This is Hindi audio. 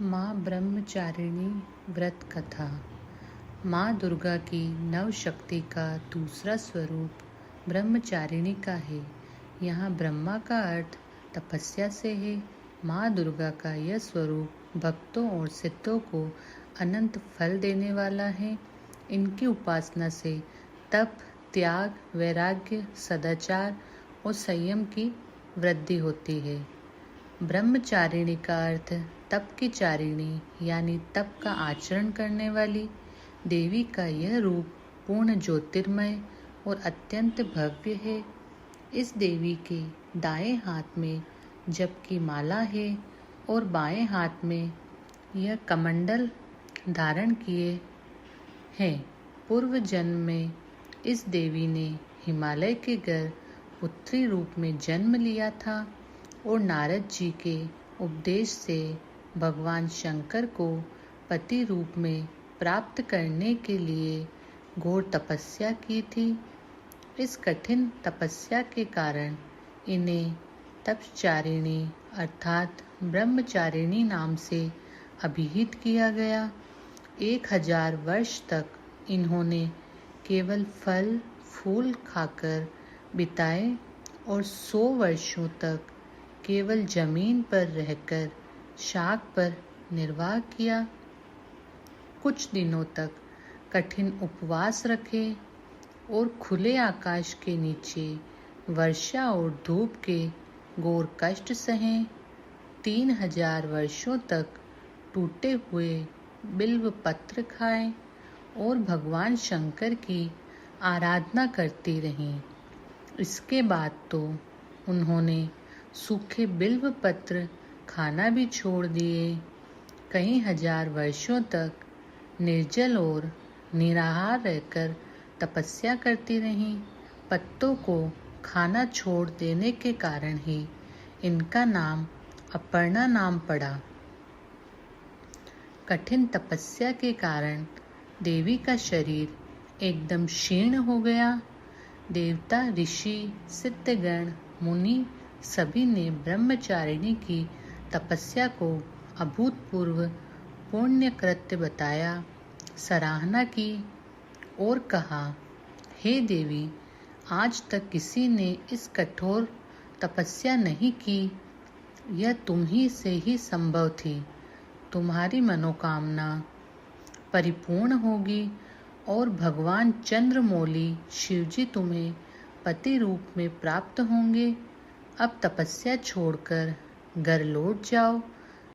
माँ ब्रह्मचारिणी व्रत कथा। माँ दुर्गा की नव शक्ति का दूसरा स्वरूप ब्रह्मचारिणी का है। यहाँ ब्रह्मा का अर्थ तपस्या से है। माँ दुर्गा का यह स्वरूप भक्तों और सिद्धों को अनंत फल देने वाला है। इनकी उपासना से तप, त्याग, वैराग्य, सदाचार और संयम की वृद्धि होती है। ब्रह्मचारिणी का अर्थ तप की चारिणी यानी तप का आचरण करने वाली। देवी का यह रूप पूर्ण ज्योतिर्मय और अत्यंत भव्य है। इस देवी के दाएं हाथ में जप की माला है और बाएं हाथ में यह कमंडल धारण किए हैं। पूर्व जन्म में इस देवी ने हिमालय के घर पुत्री रूप में जन्म लिया था और नारद जी के उपदेश से भगवान शंकर को पति रूप में प्राप्त करने के लिए घोर तपस्या की थी। इस कठिन तपस्या के कारण इन्हें तपचारिणी अर्थात ब्रह्मचारिणी नाम से अभिहित किया गया। 1000 वर्ष तक इन्होंने केवल फल फूल खाकर बिताए और 100 वर्षों तक केवल जमीन पर रहकर शाक पर निर्वाह किया। कुछ दिनों तक कठिन उपवास रखे और खुले आकाश के नीचे वर्षा और धूप के घोर कष्ट सहे। 3000 वर्षों तक टूटे हुए बिल्व पत्र खाए और भगवान शंकर की आराधना करती रहीं। इसके बाद तो उन्होंने सूखे बिल्व पत्र खाना भी छोड़ दिए। कई हजार वर्षों तक निर्जल और निराहार रहकर तपस्या करती रहीं। पत्तों को खाना छोड़ देने के कारण ही इनका नाम अपर्णा नाम पड़ा। कठिन तपस्या के कारण देवी का शरीर एकदम क्षीण हो गया। देवता, ऋषि, सिद्धगण, मुनि सभी ने ब्रह्मचारिणी की तपस्या को अभूतपूर्व पुण्य कृत्य बताया, सराहना की और कहा, हे देवी, आज तक किसी ने इस कठोर तपस्या नहीं की। यह तुम ही से ही संभव थी। तुम्हारी मनोकामना परिपूर्ण होगी और भगवान चंद्रमौली शिवजी तुम्हें पति रूप में प्राप्त होंगे। अब तपस्या छोड़कर घर लौट जाओ